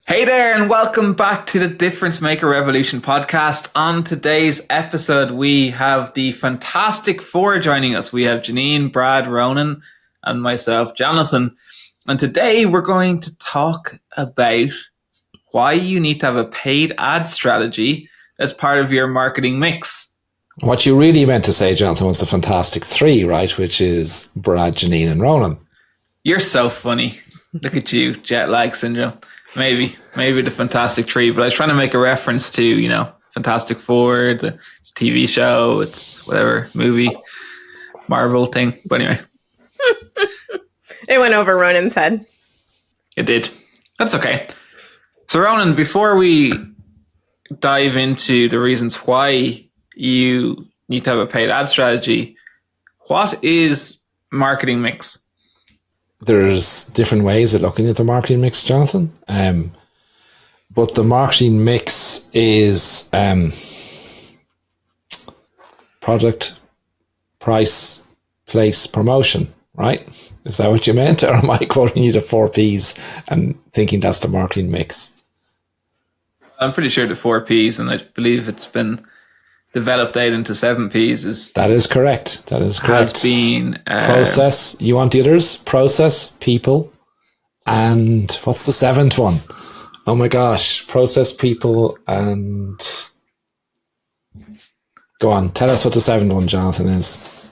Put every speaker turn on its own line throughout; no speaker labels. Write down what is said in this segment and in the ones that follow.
Hey there, and welcome back to the Difference Maker Revolution podcast. On today's episode, we have the Fantastic Four joining us. We have Janine, Brad, Ronan, and myself, Jonathan. And today we're going to talk about why you need to have a paid ad strategy as part of your marketing mix.
What you really meant to say, Jonathan, was the Fantastic Three, right? Which is Brad, Janine, and Ronan.
You're so funny. Look at you, jet lag syndrome. Maybe the Fantastic Three, but I was trying to make a reference to, Fantastic Four, it's a TV show, it's whatever, movie, Marvel thing. But anyway.
It went over Ronan's head.
It did. That's okay. So Ronan, before we dive into the reasons why you need to have a paid ad strategy, what is marketing mix?
There's different ways of looking at the marketing mix, Jonathan. But the marketing mix is product, price, place, promotion, right? Is that what you meant? Or am I quoting you the 4 Ps and thinking that's the marketing mix?
I'm pretty sure the 4 Ps, and I believe it's been developed out into 7 Ps.
That is correct.
Has been
process. You want the others? Process, people, and what's the 7th one? Oh my gosh! Process, people, and go on. Tell us what the 7th one, Jonathan, is.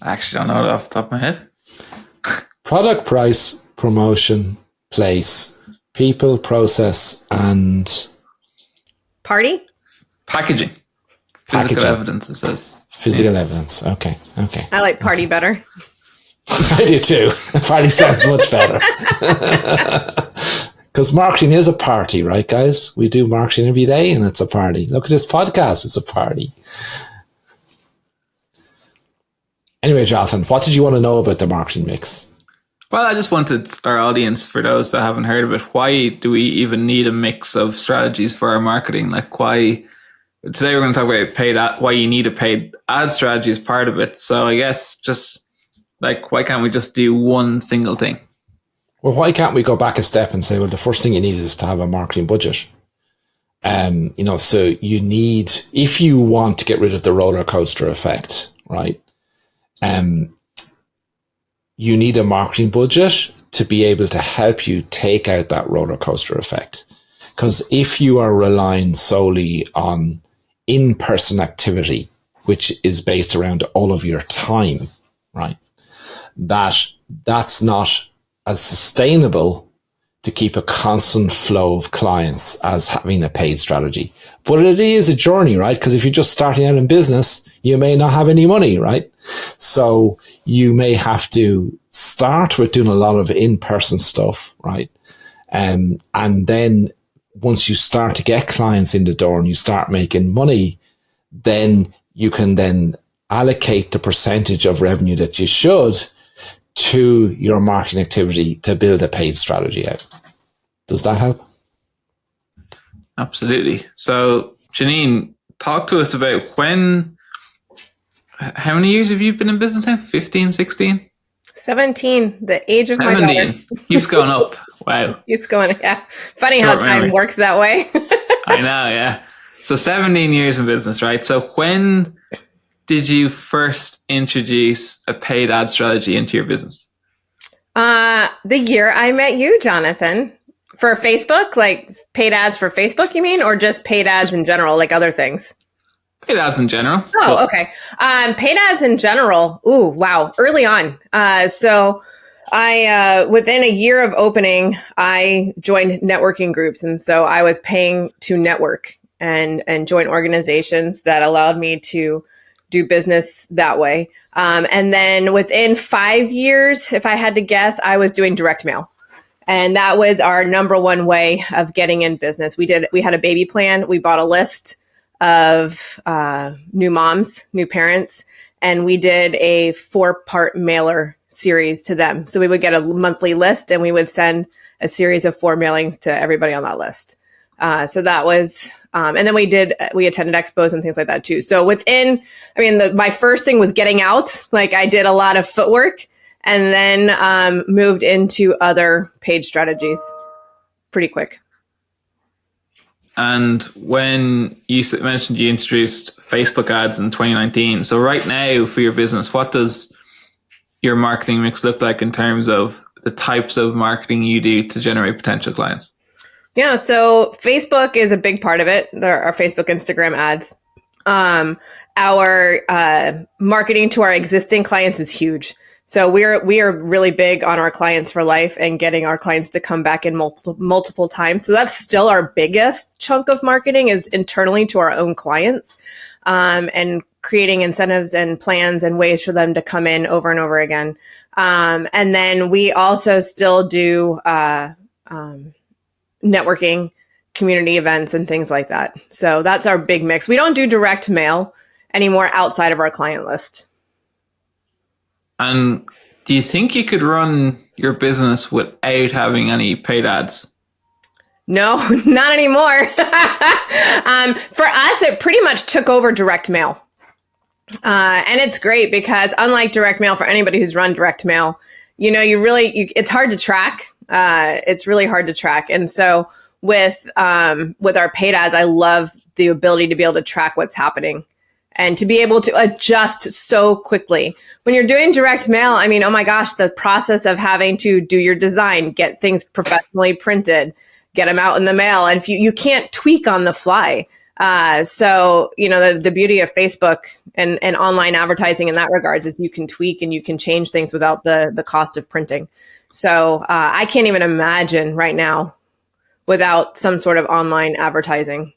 I actually don't know it off the top of my head.
Product, price, promotion, place, people, process, and
Party?
Packaging. Physical evidence, it says.
Physical evidence. Okay.
I like party better.
I do too. Party sounds much better. Because marketing is a party, right, guys? We do marketing every day and it's a party. Look at this podcast. It's a party. Anyway, Jonathan, what did you want to know about the marketing mix?
Well, I just wanted our audience, for those that haven't heard of it, why do we even need a mix of strategies for our marketing? Like why... Today we're going to talk about paid ad, why you need a paid ad strategy as part of it. So I guess just like, why can't we just do one single thing?
Well, why can't we go back a step and say, well, the first thing you need is to have a marketing budget. So you need, if you want to get rid of the roller coaster effect, right? You need a marketing budget to be able to help you take out that roller coaster effect. Because if you are relying solely on in-person activity, which is based around all of your time, right? That's not as sustainable to keep a constant flow of clients as having a paid strategy. But it is a journey, right? Because if you're just starting out in business, you may not have any money, right? So you may have to start with doing a lot of in-person stuff, right? And then once you start to get clients in the door and you start making money, then you can then allocate the percentage of revenue that you should to your marketing activity to build a paid strategy out. Does that help?
Absolutely. So, Janine, talk to us about how many years have you been in business now? 15, 16?
17, the age of
17.
my daughter.
You've gone up. Wow.
It's going, yeah. Funny how time works that way.
I know, yeah. So 17 years in business, right? So when did you first introduce a paid ad strategy into your business?
The year I met you, Jonathan. For Facebook, like paid ads for Facebook, you mean? Or just paid ads in general, like other things?
Paid ads in general.
Oh, okay. Paid ads in general. Ooh, wow. Early on. So I, within a year of opening, I joined networking groups. And so I was paying to network and join organizations that allowed me to do business that way. And then within 5 years, if I had to guess, I was doing direct mail. And that was our number one way of getting in business. We had a baby plan. We bought a list of new moms, new parents, and we did a 4-part mailer series to them. So we would get a monthly list and we would send a series of 4 mailings to everybody on that list. So that was, and then we attended expos and things like that too. So my first thing was getting out. Like I did a lot of footwork and then moved into other paid strategies. pretty quick.
And when you mentioned you introduced Facebook ads in 2019, so right now for your business, what does your marketing mix look like in terms of the types of marketing you do to generate potential clients?
Yeah, so Facebook is a big part of it. There are Facebook, Instagram ads. Our marketing to our existing clients is huge. So we are really big on our clients for life and getting our clients to come back in multiple times. So that's still our biggest chunk of marketing is internally to our own clients, and creating incentives and plans and ways for them to come in over and over again. And then we also still do networking, community events, and things like that. So that's our big mix. We don't do direct mail anymore outside of our client list.
And do you think you could run your business without having any paid ads?
No, not anymore. For us, it pretty much took over direct mail. And it's great because unlike direct mail, for anybody who's run direct mail, it's hard to track. It's really hard to track. And so with our paid ads, I love the ability to be able to track what's happening and to be able to adjust so quickly. When you're doing direct mail, I mean, oh my gosh, the process of having to do your design, get things professionally printed, get them out in the mail. And if you can't tweak on the fly. So, the beauty of Facebook and online advertising in that regards is you can tweak and you can change things without the cost of printing. So I can't even imagine right now without some sort of online advertising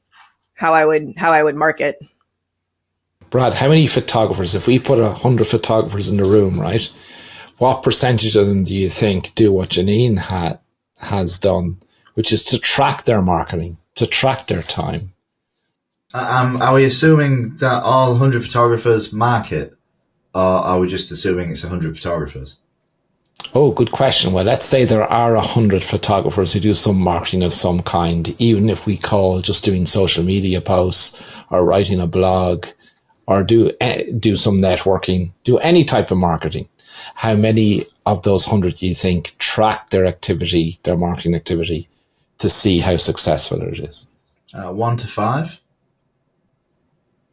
how I would market.
Brad, how many photographers, if we put 100 photographers in the room, right, what percentage of them do you think do what Janine has done, which is to track their marketing, to track their time?
Are we assuming that all 100 photographers market, or are we just assuming it's 100 photographers?
Oh, good question. Well, let's say there are 100 photographers who do some marketing of some kind, even if we call just doing social media posts or writing a blog or do some networking, do any type of marketing. How many of those 100 do you think track their activity, their marketing activity, to see how successful it is?
1 to 5.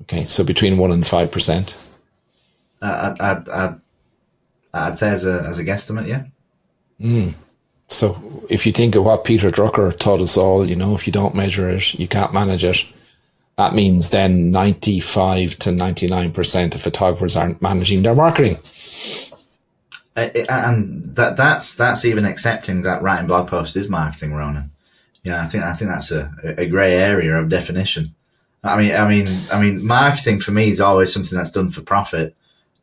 Okay, so between 1 and 5%.
I'd say as a guesstimate, yeah.
So if you think of what Peter Drucker taught us all, if you don't measure it, you can't manage it. That means then 95 to 99% of photographers aren't managing their marketing.
And that's even accepting that writing blog post is marketing, Ronan. Yeah, I think that's a grey area of definition. I mean, marketing for me is always something that's done for profit.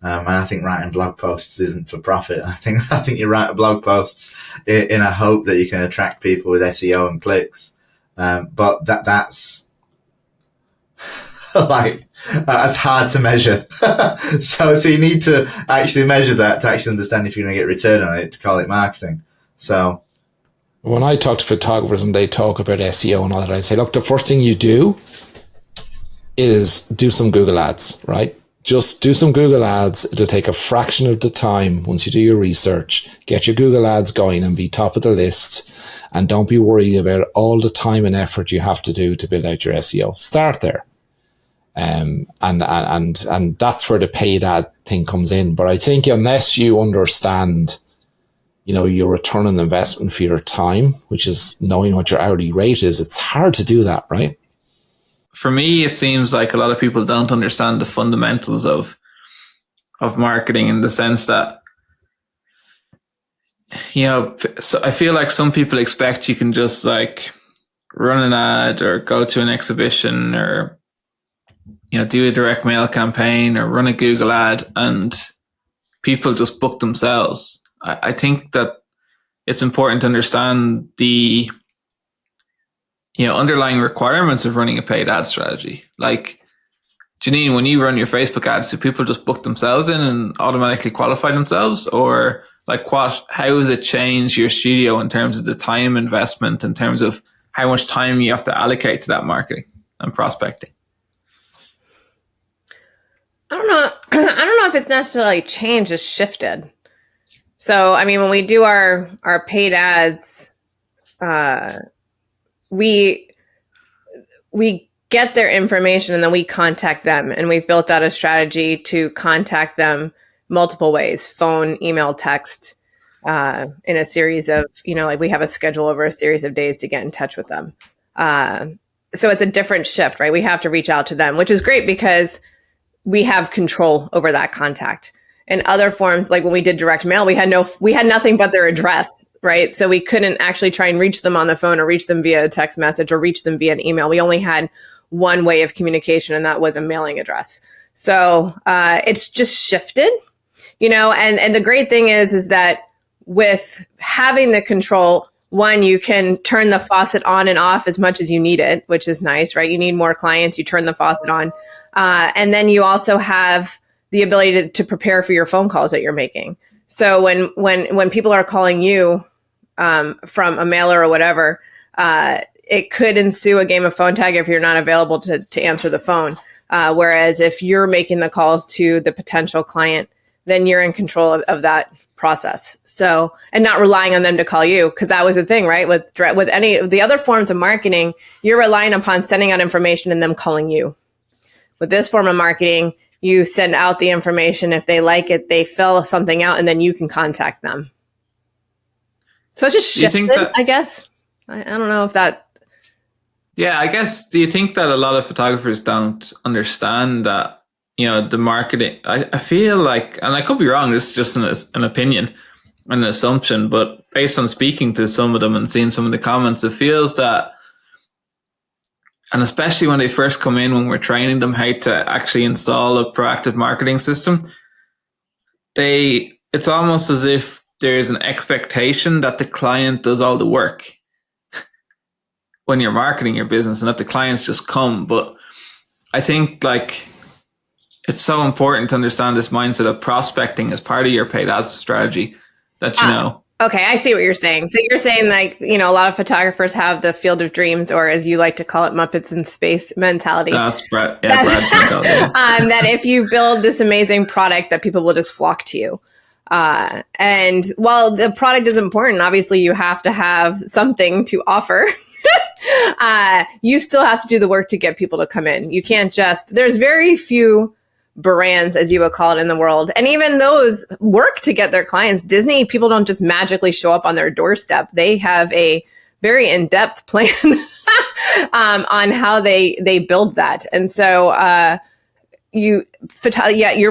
And I think writing blog posts isn't for profit. I think you write blog posts in a hope that you can attract people with SEO and clicks. But that's like that's hard to measure. so you need to actually measure that to actually understand if you're going to get return on it to call it marketing. So
when I talk to photographers and they talk about SEO and all that, I say, look, the first thing you do is do some Google ads, right? Just do some Google ads. It'll take a fraction of the time once you do your research. Get your Google ads going and be top of the list. And don't be worried about all the time and effort you have to do to build out your SEO. Start there. And that's where the paid ad thing comes in. But I think unless you understand, your return on investment for your time, which is knowing what your hourly rate is, it's hard to do that, right?
For me, it seems like a lot of people don't understand the fundamentals of marketing in the sense that, so I feel like some people expect you can just like run an ad or go to an exhibition or, do a direct mail campaign or run a Google ad and people just book themselves. I think that it's important to understand the underlying requirements of running a paid ad strategy. Like, Janine, when you run your Facebook ads, do people just book themselves in and automatically qualify themselves? Or like how has it changed your studio in terms of the time investment, in terms of how much time you have to allocate to that marketing and prospecting?
I don't know if it's necessarily changed, it's shifted. So, I mean, when we do our paid ads, we get their information and then we contact them, and we've built out a strategy to contact them multiple ways: phone, email, text, in a series of, like we have a schedule over a series of days to get in touch with them. So it's a different shift, right? We have to reach out to them, which is great because we have control over that contact. In other forms, like when we did direct mail, we had nothing but their address, right? So we couldn't actually try and reach them on the phone or reach them via a text message or reach them via an email. We only had one way of communication, and that was a mailing address. So it's just shifted, and the great thing is that with having the control, one, you can turn the faucet on and off as much as you need it, which is nice, right? You need more clients, you turn the faucet on. And then you also have the ability to prepare for your phone calls that you're making. So when people are calling you from a mailer or whatever, it could ensue a game of phone tag if you're not available to answer the phone. Whereas if you're making the calls to the potential client, then you're in control of that process. So, and not relying on them to call you, because that was the thing, right? With any of the other forms of marketing, you're relying upon sending out information and them calling you. With this form of marketing, you send out the information. If they like it, they fill something out, and then you can contact them. So it's just shifted, I guess. I don't know if that...
Yeah, I guess, do you think that a lot of photographers don't understand that, the marketing, I feel like, and I could be wrong, this is just an opinion, an assumption, but based on speaking to some of them and seeing some of the comments, it feels that, and especially when they first come in, when we're training them how to actually install a proactive marketing system, it's almost as if there's an expectation that the client does all the work when you're marketing your business and that the clients just come. But I think it's so important to understand this mindset of prospecting as part of your paid ads strategy that,
Okay, I see what you're saying. So you're saying a lot of photographers have the field of dreams, or as you like to call it, Muppets in space mentality.
That's Brad's mentality.
That if you build this amazing product, that people will just flock to you. And while the product is important, obviously you have to have something to offer. You still have to do the work to get people to come in. You can't there's very few brands, as you would call it, in the world. And even those work to get their clients. Disney, people don't just magically show up on their doorstep. They have a very in-depth plan on how they build that. And so you're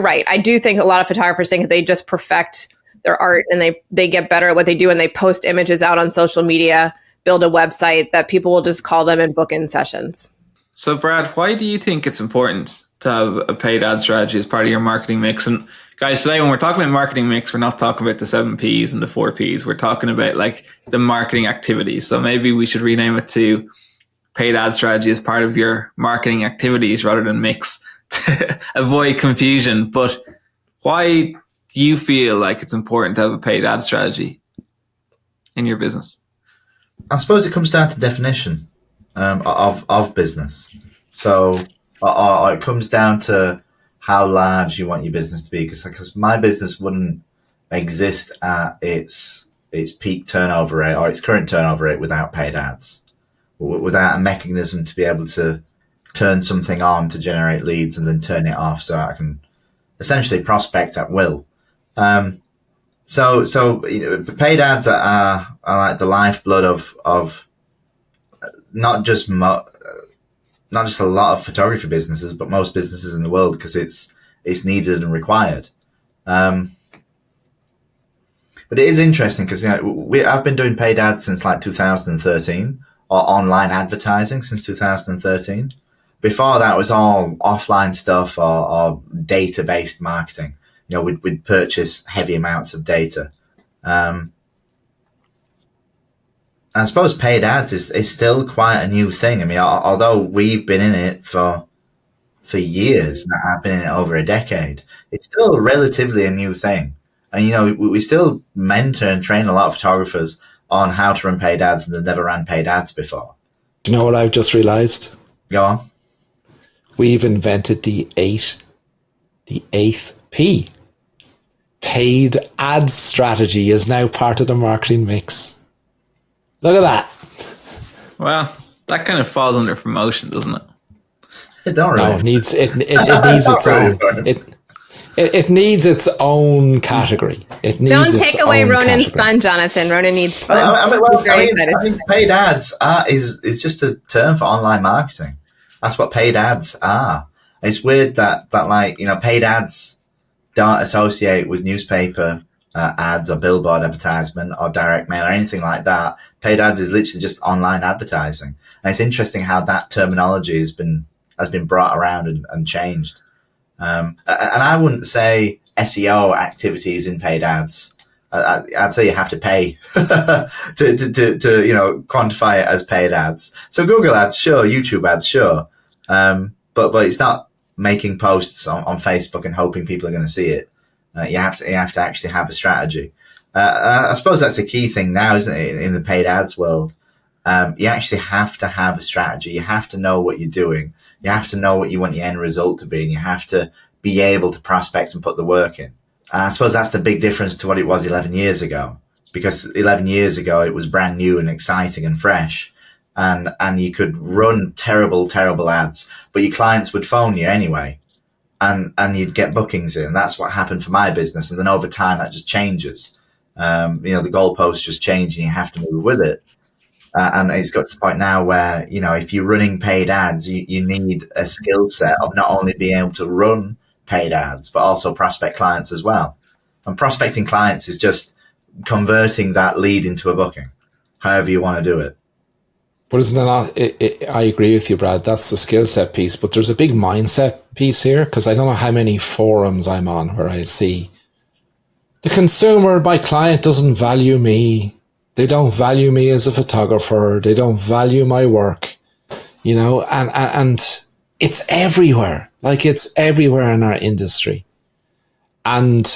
right. I do think a lot of photographers think they just perfect their art and they get better at what they do, and they post images out on social media, build a website that people will just call them and book in sessions.
So Brad, why do you think it's important to have a paid ad strategy as part of your marketing mix? And guys, today when we're talking about marketing mix, we're not talking about the 7 Ps and the 4 Ps. We're talking about the marketing activities. So maybe we should rename it to paid ad strategy as part of your marketing activities rather than mix to avoid confusion. But why do you feel like it's important to have a paid ad strategy in your business?
I suppose it comes down to definition of business. So it comes down to how large you want your business to be. Because my business wouldn't exist at its peak turnover rate or its current turnover rate without paid ads, without a mechanism to be able to turn something on to generate leads and then turn it off so I can essentially prospect at will. So paid ads are like the lifeblood of not just a lot of photography businesses, but most businesses in the world, because it's needed and required. But it is interesting because I've been doing paid ads since 2013, or online advertising since 2013. Before that was all offline stuff or data-based marketing. We'd purchase heavy amounts of data. I suppose paid ads is still quite a new thing. I mean, although we've been in it for years, and I've been in it over a decade, it's still relatively a new thing. And, we still mentor and train a lot of photographers on how to run paid ads, and they've never ran paid ads before.
Do you know what I've just realized?
Go on.
We've invented the eighth P. Paid ads strategy is now part of the marketing mix. Look at that.
Well, That kind of falls under promotion, doesn't it?
It don't really.
No, it needs its own. It needs its own category. It needs
Don't
its
take away
own
Ronan's
category.
fun, Jonathan. Ronan needs fun.
I think paid ads is just a term for online marketing. That's what paid ads are. It's weird that paid ads don't associate with newspaper ads or billboard advertisement or direct mail or anything like that. Paid ads is literally just online advertising. And it's interesting how that terminology has been brought around and changed. And I wouldn't say SEO activities in paid ads. I'd say you have to pay to quantify it as paid ads. So Google ads, sure. YouTube ads, sure. But it's not making posts on Facebook and hoping people are going to see it. You have to actually have a strategy. I suppose that's the key thing now, isn't it? In the paid ads world, you actually have to have a strategy. You have to know what you're doing. You have to know what you want your end result to be, and you have to be able to prospect and put the work in. And I suppose that's the big difference to what it was 11 years ago, because 11 years ago it was brand new and exciting and fresh, and you could run terrible ads, but your clients would phone you anyway, and you'd get bookings in. That's what happened for my business, and then over time that just changes. The goalposts just change, and you have to move with it. And it's got to the point now where, if you're running paid ads, you need a skill set of not only being able to run paid ads, but also prospect clients as well. And prospecting clients is just converting that lead into a booking, however you want to do it.
But isn't it not? I agree with you, Brad. That's the skill set piece. But there's a big mindset piece here, because I don't know how many forums I'm on where I see the consumer, my client, doesn't value me. They don't value me as a photographer. They don't value my work, and it's everywhere. Like, it's everywhere in our industry. And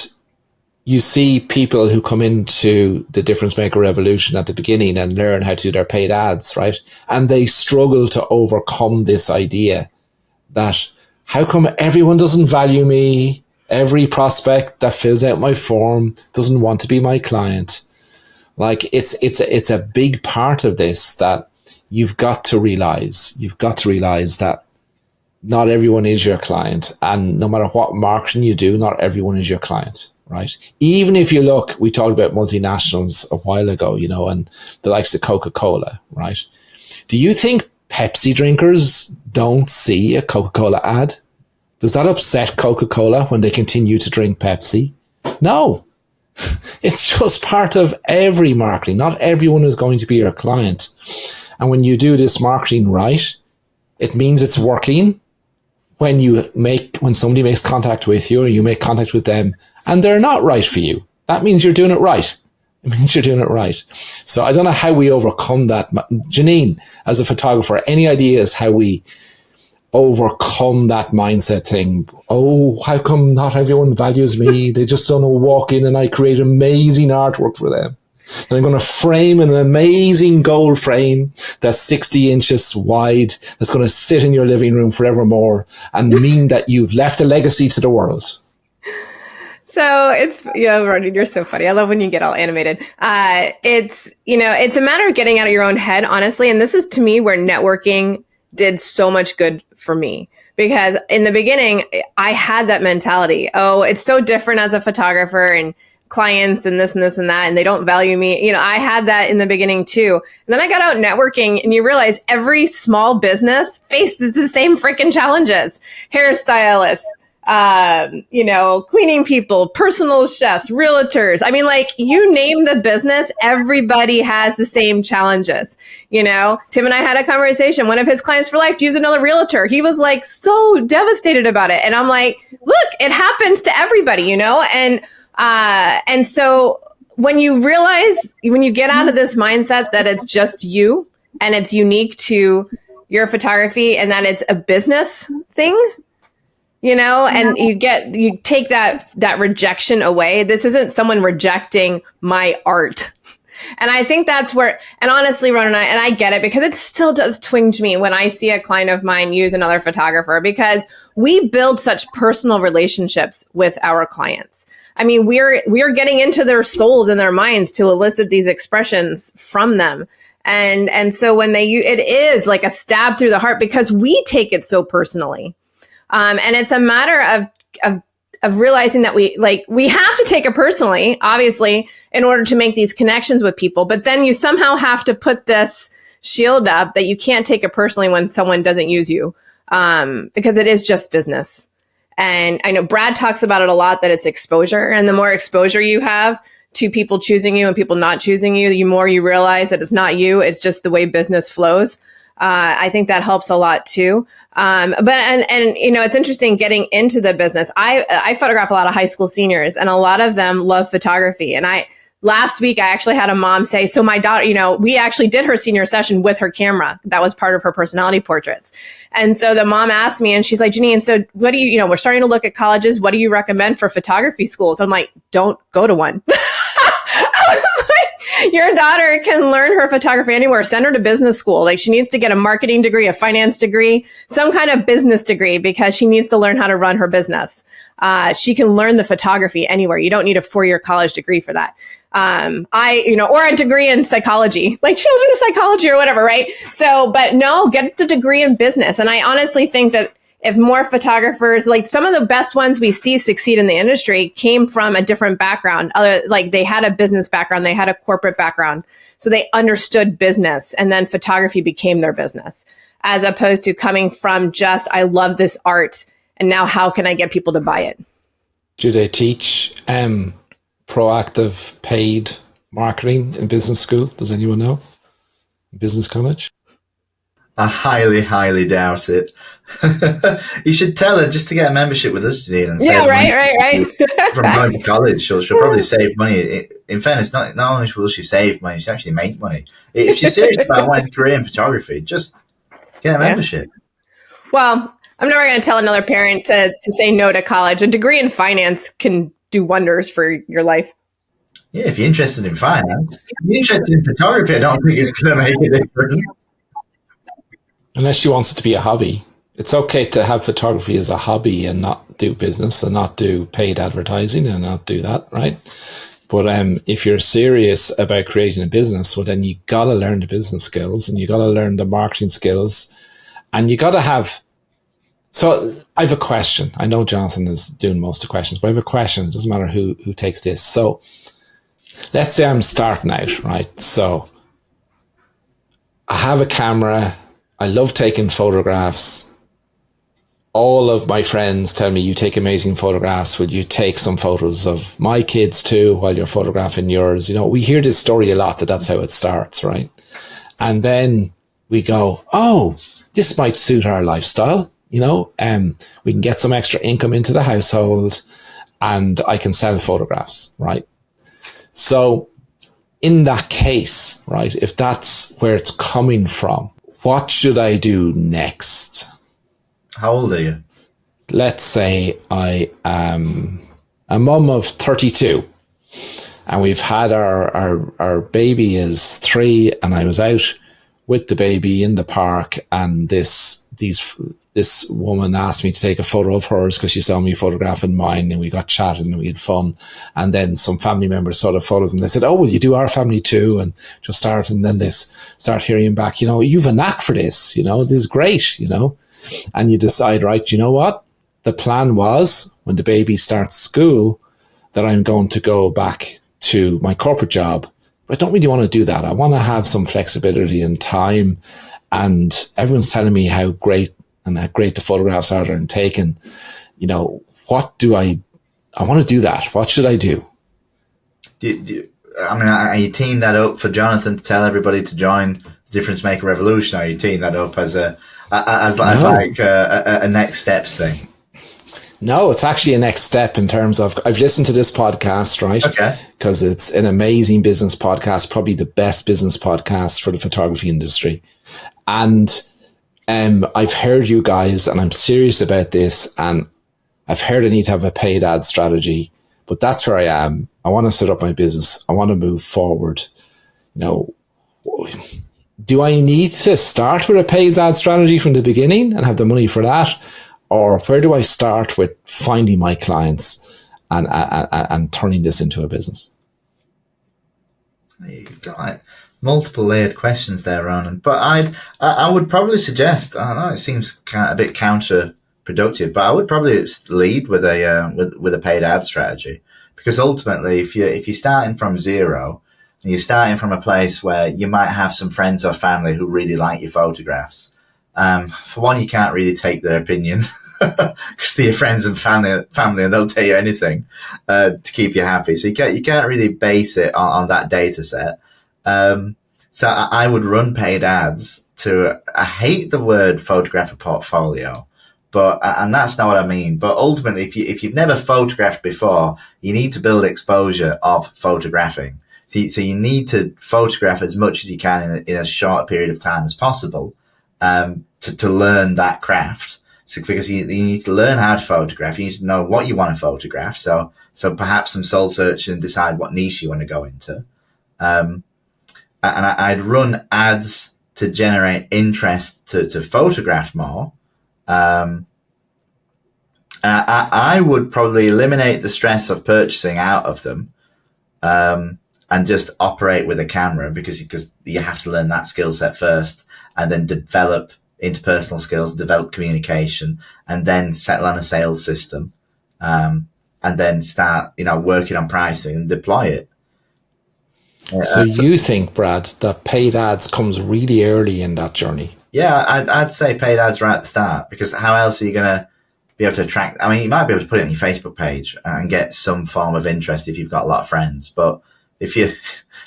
you see people who come into the Difference Maker Revolution at the beginning and learn how to do their paid ads, right? And they struggle to overcome this idea that, how come everyone doesn't value me? Every prospect that fills out my form doesn't want to be my client. Like, it's a big part of this that you've got to realize. You've got to realize that not everyone is your client, and no matter what marketing you do, not everyone is your client, right? Even if you look, we talked about multinationals a while ago, and the likes of Coca-Cola, right? Do you think Pepsi drinkers don't see a Coca-Cola ad? Does that upset Coca-Cola when they continue to drink Pepsi? No. It's just part of every marketing. Not everyone is going to be your client. And when you do this marketing right, it means it's working. When somebody makes contact with you, or you make contact with them, and they're not right for you, that means you're doing it right. It means you're doing it right. So I don't know how we overcome that. Janine, as a photographer, any ideas how we overcome that mindset thing? Oh, how come not everyone values me? They just don't know, walk in and I create amazing artwork for them. And I'm going to frame an amazing gold frame that's 60 inches wide, that's going to sit in your living room forevermore and mean that you've left a legacy to the world.
So Ronan, you're so funny. I love when you get all animated. It's a matter of getting out of your own head, honestly. And this is, to me, where networking did so much good for me, because in the beginning I had that mentality. Oh, it's so different as a photographer, and clients and this and this and that, and they don't value me. I had that in the beginning too. And then I got out networking, and you realize every small business faces the same freaking challenges. Hairstylists, cleaning people, personal chefs, realtors. I mean, like, you name the business, everybody has the same challenges. Tim and I had a conversation. One of his clients for life used another realtor. He was like so devastated about it. And I'm like, look, it happens to everybody, and so when you get out of this mindset that it's just you and it's unique to your photography and that it's a business thing, and you take that rejection away. This isn't someone rejecting my art. And I think that's where, and honestly, Ronan, and I get it, because it still does twinge me when I see a client of mine use another photographer, because we build such personal relationships with our clients. I mean, we are getting into their souls and their minds to elicit these expressions from them. And so when it is like a stab through the heart because we take it so personally. And it's a matter of realizing that we have to take it personally, obviously, in order to make these connections with people. But then you somehow have to put this shield up that you can't take it personally when someone doesn't use you, because it is just business. And I know Brad talks about it a lot, that it's exposure. And the more exposure you have to people choosing you and people not choosing you, the more you realize that it's not you. It's just the way business flows. I think that helps a lot too. But it's interesting getting into the business. I photograph a lot of high school seniors, and a lot of them love photography. And last week I actually had a mom say, so my daughter, we actually did her senior session with her camera. That was part of her personality portraits. And so the mom asked me, and she's like, Janine, so what do we're starting to look at colleges. What do you recommend for photography schools? I'm like, don't go to one. I was like, your daughter can learn her photography anywhere. Send her to business school. Like, she needs to get a marketing degree, a finance degree, some kind of business degree, because she needs to learn how to run her business. She can learn the photography anywhere. You don't need a 4-year college degree for that. Or a degree in psychology, like children's psychology or whatever, right? So, but no, get the degree in business. And I honestly think that if more photographers, like some of the best ones we see succeed in the industry, came from a different background. Like they had a business background, they had a corporate background. So they understood business, and then photography became their business, as opposed to coming from just, I love this art, and now how can I get people to buy it?
Do they teach proactive paid marketing in business school? Does anyone know? Business college?
I highly, highly doubt it. You should tell her just to get a membership with us, Janine. And
right.
From going to college, she'll probably save money. In fairness, not only will she save money, she actually make money. If she's serious about wanting a career in photography, just get a membership.
Well, I'm never going to tell another parent to say no to college. A degree in finance can do wonders for your life.
Yeah, if you're interested in finance. If you're interested in photography, I don't think it's going to make a difference.
Unless she wants it to be a hobby. It's okay to have photography as a hobby and not do business and not do paid advertising and not do that, right? But if you're serious about creating a business, well, then you got to learn the business skills, and you got to learn the marketing skills, and you got to have. So I have a question. I know Jonathan is doing most of the questions, but I have a question. It doesn't matter who takes this. So let's say I'm starting out, right? So I have a camera. I love taking photographs. All of my friends tell me, you take amazing photographs. Will you take some photos of my kids too while you're photographing yours? We hear this story a lot, that's how it starts, right? And then we go, oh, this might suit our lifestyle. We can get some extra income into the household, and I can sell photographs, right? So in that case, right, if that's where it's coming from, what should I do next?
How old are you?
Let's say I am a mum of 32, and we've had our baby is 3, and I was out with the baby in the park, and this woman asked me to take a photo of hers because she saw me photographing mine, and we got chatting and we had fun. And then some family members saw the photos and they said, oh, will you do our family too? And just start, and then they start hearing back, you've a knack for this, this is great, and you decide, right, you know what? The plan was, when the baby starts school, that I'm going to go back to my corporate job. But I don't really want to do that. I want to have some flexibility and time. And everyone's telling me how great the photographs are that I'm taking. What do I want to do that. What should I do?
Are you teeing that up for Jonathan to tell everybody to join the Difference Maker Revolution? Or are you teeing that up as a next steps thing?
No, it's actually a next step in terms of, I've listened to this podcast, right? Okay. Because it's an amazing business podcast, probably the best business podcast for the photography industry. And I've heard you guys, and I'm serious about this, and I've heard I need to have a paid ad strategy, but that's where I am. I want to set up my business. I want to move forward. Do I need to start with a paid ad strategy from the beginning and have the money for that? Or where do I start with finding my clients and turning this into a business?
You've got multiple layered questions there, Ronan. But I would probably suggest. I know it seems a bit counterproductive, but I would probably lead with a paid ad strategy, because ultimately, if you're starting from zero and you're starting from a place where you might have some friends or family who really like your photographs, for one, you can't really take their opinion. Because they're your friends and family, and they'll tell you anything to keep you happy. So you can't really base it on that data set. So I would run paid ads to. I hate the word photographer portfolio, but and that's not what I mean. But ultimately, if you've never photographed before, you need to build exposure of photographing. So you need to photograph as much as you can in as short a period of time as possible to learn that craft. So, because you need to learn how to photograph, you need to know what you want to photograph. So perhaps some soul search and decide what niche you want to go into. And I'd run ads to generate interest to photograph more. I would probably eliminate the stress of purchasing out of them, and just operate with a camera, because you have to learn that skill set first, and then develop interpersonal skills, develop communication, and then settle on a sales system, and then start, working on pricing and deploy it.
So you think, Brad, that paid ads comes really early in that journey?
Yeah, I'd say paid ads right at the start, because how else are you going to be able to attract? I mean, you might be able to put it on your Facebook page and get some form of interest if you've got a lot of friends, but if you're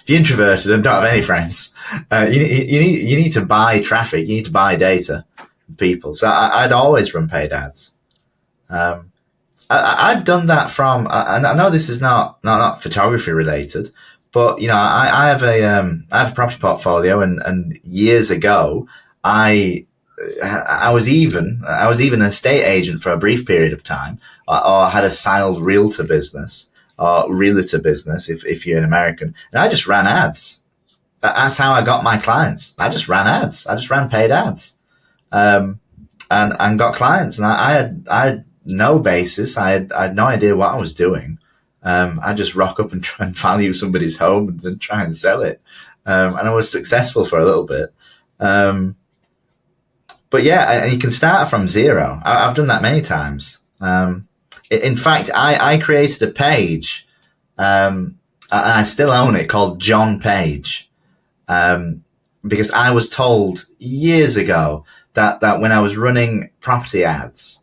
introverted and don't have any friends, you need to buy traffic. You need to buy data, people. So I'd always run paid ads. I've done that from. I know this is not photography related, but I have a property portfolio, and years ago I was even an estate agent for a brief period of time, or had a silent realtor business. Or realtor business, if you're an American. And I just ran ads. That's how I got my clients. I just ran ads. I just ran paid ads, and got clients. And I had no basis. I had no idea what I was doing. I just rock up and try and value somebody's home and then try and sell it. And I was successful for a little bit. But yeah, you can start from zero. I've done that many times. In fact, I created a page, and I still own it, called John Page, because I was told years ago that when I was running property ads,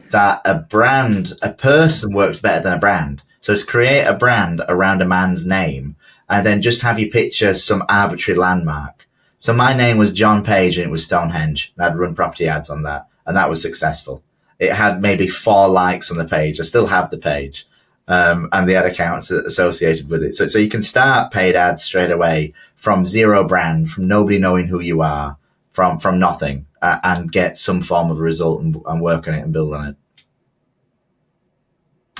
that a person worked better than a brand. So to create a brand around a man's name, and then just have you picture some arbitrary landmark. So my name was John Page, and it was Stonehenge. And I'd run property ads on that, and that was successful. It had maybe 4 likes on the page. I still have the page, and the ad accounts associated with it. So you can start paid ads straight away from zero brand, from nobody knowing who you are, from nothing, and get some form of result and work on it and build on it.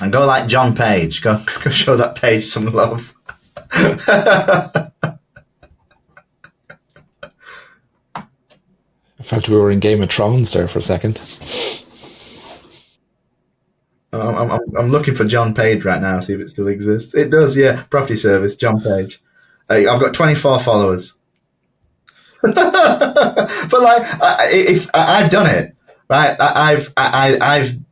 And go like John Page. Go show that page some love.
I felt we were in Game of Thrones there for a second.
I'm looking for John Page right now, see if it still exists. It does, yeah. Property service, John Page. I've got 24 followers. But if I've done it, right? I've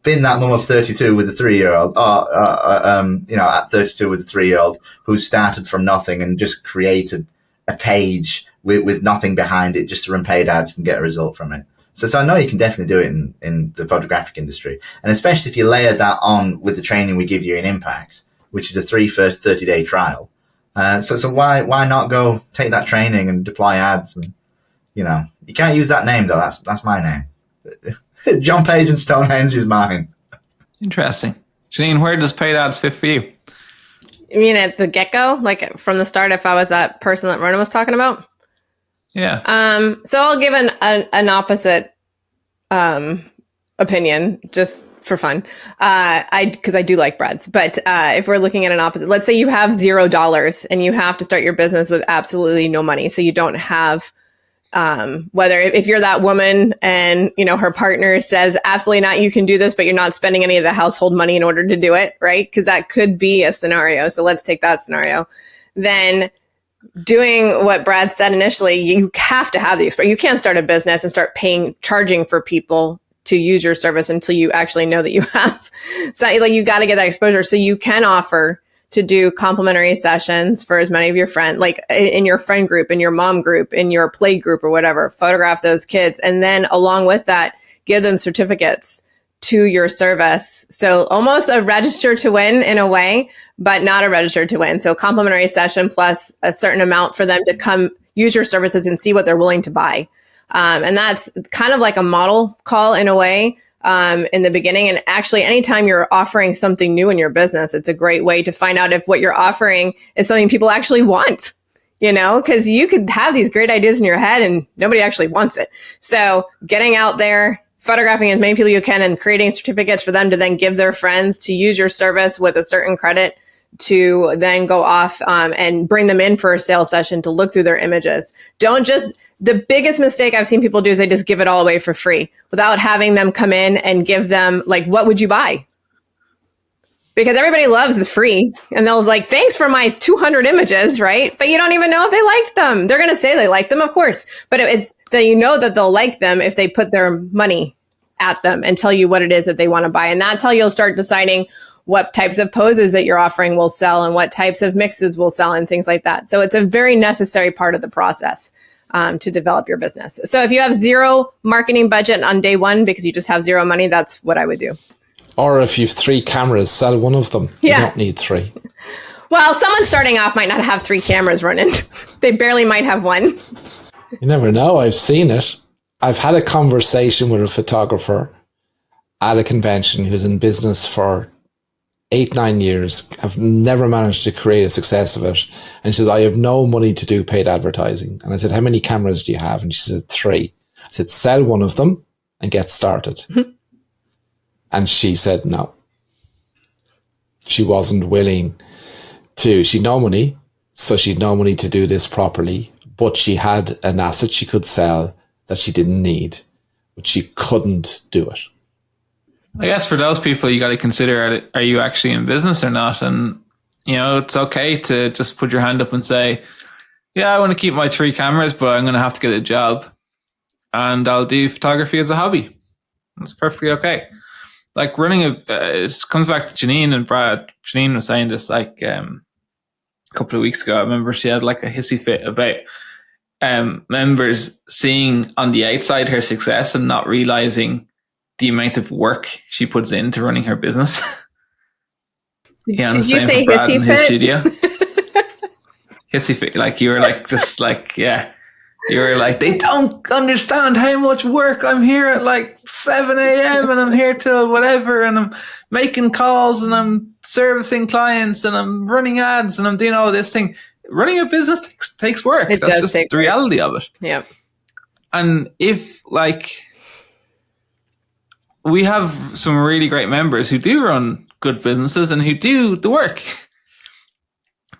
been that mum of 32 with a 3-year-old, at 32 with a 3-year-old who started from nothing and just created a page with nothing behind it, just to run paid ads and get a result from it. So I know you can definitely do it in the photographic industry. And especially if you layer that on with the training we give you in Impact, which is a 30-day trial. So why not go take that training and deploy ads? And, you can't use that name, though. That's my name. John Page and Stonehenge is mine.
Interesting. Janine, where does paid ads fit for you?
You mean at the get-go? Like from the start, if I was that person that Ronan was talking about?
Yeah.
So I'll give an opposite opinion just for fun. Because I do like Brad's. But if we're looking at an opposite, let's say you have $0 and you have to start your business with absolutely no money. So you don't have whether if you're that woman and her partner says absolutely not, you can do this, but you're not spending any of the household money in order to do it, right? Because that could be a scenario. So let's take that scenario. Then doing what Brad said initially, you have to have the experience. You can't start a business and start charging for people to use your service until you actually know that you have. So like you got to get that exposure. So you can offer to do complimentary sessions for as many of your friends, like in your friend group, in your mom group, in your play group or whatever, photograph those kids. And then along with that, give them certificates to your service. So almost a register to win in a way, but not a register to win. So complimentary session plus a certain amount for them to come use your services and see what they're willing to buy. And that's kind of like a model call in a way in the beginning. And actually, anytime you're offering something new in your business, it's a great way to find out if what you're offering is something people actually want, because you could have these great ideas in your head and nobody actually wants it. So getting out there, photographing as many people you can and creating certificates for them to then give their friends to use your service with a certain credit to then go off and bring them in for a sales session to look through their images. The biggest mistake I've seen people do is they just give it all away for free without having them come in and give them like, what would you buy? Because everybody loves the free and they'll like, thanks for my 200 images, right? But you don't even know if they liked them. They're going to say they like them, of course, but it's that that they'll like them if they put their money at them and tell you what it is that they want to buy. And that's how you'll start deciding what types of poses that you're offering will sell and what types of mixes will sell and things like that. So it's a very necessary part of the process to develop your business. So if you have zero marketing budget on day one because you just have zero money, that's what I would do.
Or if you've 3 cameras, sell one of them.
Yeah.
You don't need 3.
Well, someone starting off might not have 3 cameras running. They barely might have one.
You never know. I've seen it. I've had a conversation with a photographer at a convention who's in business for 8-9 years. I've never managed to create a success of it. And she says, I have no money to do paid advertising. And I said, how many cameras do you have? And she said, 3. I said, sell one of them and get started. Mm-hmm. And she said, no. She wasn't willing to. She'd no money, so she'd no money to do this properly. But she had an asset she could sell that she didn't need, but she couldn't do it.
I guess for those people, you got to consider, are you actually in business or not? And, it's okay to just put your hand up and say, yeah, I want to keep my 3 cameras, but I'm going to have to get a job and I'll do photography as a hobby. That's perfectly okay. Like running it comes back to Janine and Brad. Janine was saying this like a couple of weeks ago. I remember she had like a hissy fit about members seeing on the outside her success and not realizing the amount of work she puts into running her business. Yeah,
did you say hissy fit?
His studio. Hissy fit, like you were like just like you were like, they don't understand how much work. I'm here at like 7 a.m. and I'm here till whatever, and I'm making calls and I'm servicing clients and I'm running ads and I'm doing all this thing. Running a business takes work. That's just the reality of it.
Yeah.
And if we have some really great members who do run good businesses and who do the work,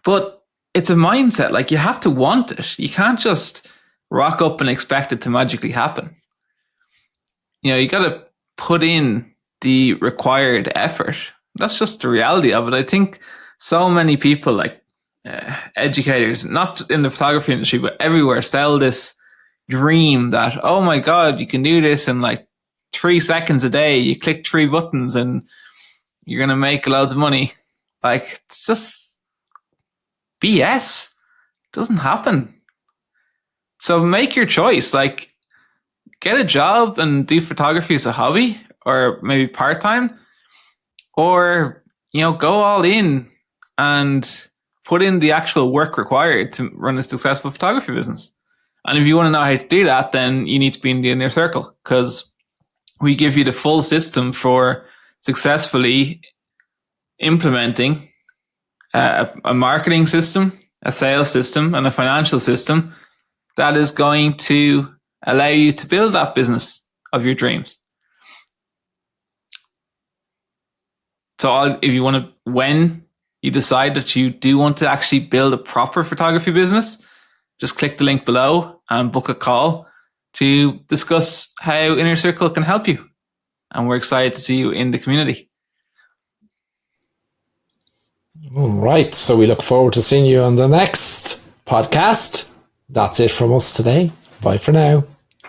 but it's a mindset. Like you have to want it. You can't just rock up and expect it to magically happen. You got to put in the required effort. That's just the reality of it. I think so many people, like educators, not in the photography industry, but everywhere, sell this dream that, oh my God, you can do this in like 3 seconds a day. You click 3 buttons and you're going to make loads of money. Like, it's just BS. It doesn't happen. So make your choice. Like, get a job and do photography as a hobby or maybe part-time, or, go all in and put in the actual work required to run a successful photography business. And if you want to know how to do that, then you need to be in the inner circle, because we give you the full system for successfully implementing a marketing system, a sales system, and a financial system that is going to allow you to build that business of your dreams. So if you want to, when you decide that you do want to actually build a proper photography business, just click the link below and book a call to discuss how Inner Circle can help you. And we're excited to see you in the community.
All right. So we look forward to seeing you on the next podcast. That's it from us today. Bye for now.